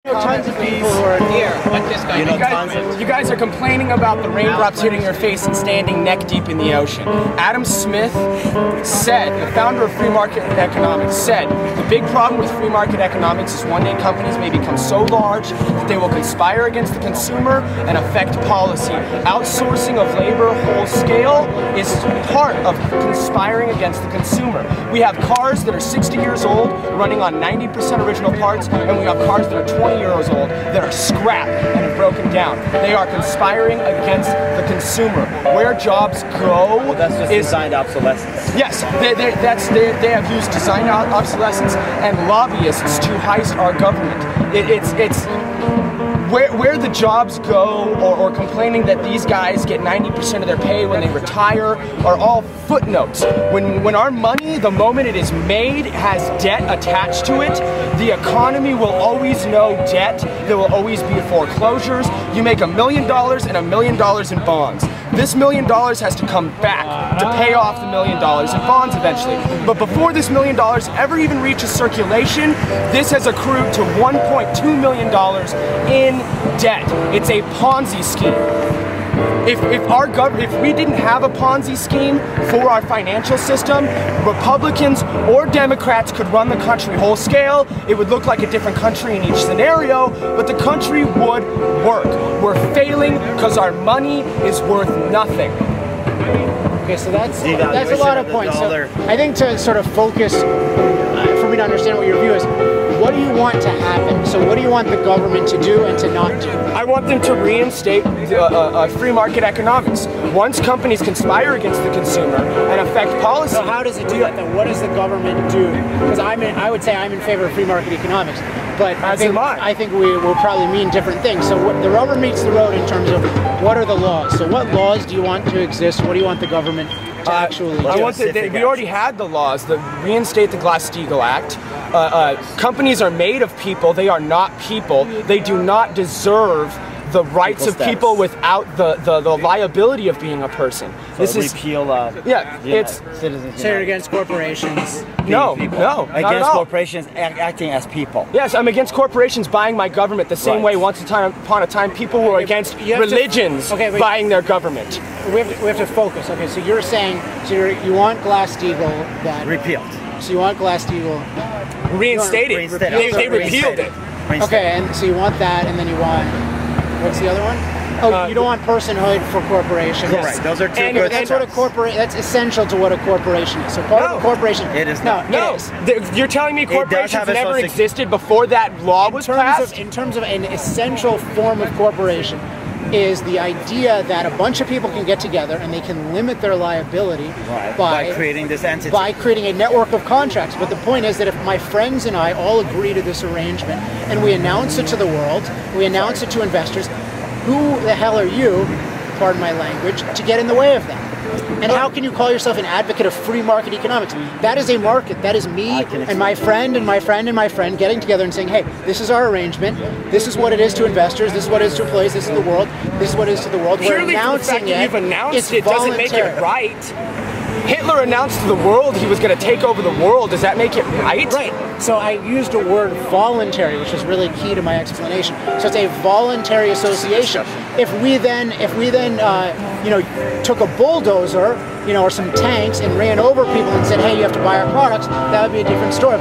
Tons of people who are here. You guys are complaining about the raindrops hitting your face and standing neck deep in the ocean. Adam Smith said, the founder of free market economics, said the big problem with free market economics is one day companies may become so large that they will conspire against the consumer and affect policy. Outsourcing of labor whole scale is part of conspiring against the consumer. We have cars that are 60 years old running on 90% original parts, and we have cars that are 20 years old that are scrapped and have broken down. They are conspiring against the consumer. Where jobs go, well, that's just designed obsolescence. Yes, they have used designed obsolescence and lobbyists to heist our government. It's where the jobs go, or complaining that these guys get 90% of their pay when they retire, are all footnotes. When our money, the moment it is made, has debt attached to it, the economy will always know debt. There will always be foreclosures. You make $1 million and $1 million in bonds. This $1 million has to come back to pay off the $1 million in bonds eventually. But before this $1 million ever even reaches circulation, this has accrued to $1.2 million in debt. It's a Ponzi scheme. If we didn't have a Ponzi scheme for our financial system, Republicans or Democrats could run the country whole scale. It would look like a different country in each scenario, but the country would work. We're failing because our money is worth nothing. Okay, so that's a lot of points. So I think to sort of focus, for me to understand what your view is, what do you want to happen? So what do you want the government to do and to not do? I want them to reinstate free market economics. Once companies conspire against the consumer and affect policy. So how does it do that then? What does the government do? Because I would say I'm in favor of free market economics. But I think we will probably mean different things. So what, the rubber meets the road in terms of what are the laws. So what laws do you want to exist? What do you want the government to actually do? We already had the laws. Reinstate the Glass-Steagall Act. Companies are made of people. They are not people. They do not deserve the rights of people without the liability of being a person. So this is repeal. It's citizens. So you're against corporations? No, against corporations acting as people. Yes, I'm against corporations buying my government the same way once upon a time people were against religions buying their government. We have to focus. Okay, so you're saying you want Glass-Steagall that repealed. So you want Glass-Steagall reinstated. They repealed it. Okay, and so you want that, and then you want, what's the other one? Oh, you don't want personhood for corporations. Correct. Those are two good that's what that's essential to what a corporation is. So part of a corporation. It is not. No. You're telling me corporations never existed before that law was passed? In terms of an essential form of corporation, is the idea that a bunch of people can get together and they can limit their liability by creating this entity. By creating a network of contracts. But the point is that if my friends and I all agree to this arrangement and we announce it to the world, we announce it to investors, who the hell are you, pardon my language, to get in the way of that? And how can you call yourself an advocate of free market economics? That is a market. That is me and my friend and my friend and my friend getting together and saying, hey, this is our arrangement. This is what it is to investors. This is what it is to employees. This is the world. This is what it is to the world. We're announcing it. You've announced it doesn't make it right. Hitler announced to the world he was going to take over the world. Does that make it right? Right. So I used a word voluntary, which is really key to my explanation. So it's a voluntary association. If we then took a bulldozer, or some tanks and ran over people and said, hey, you have to buy our products, that would be a different story.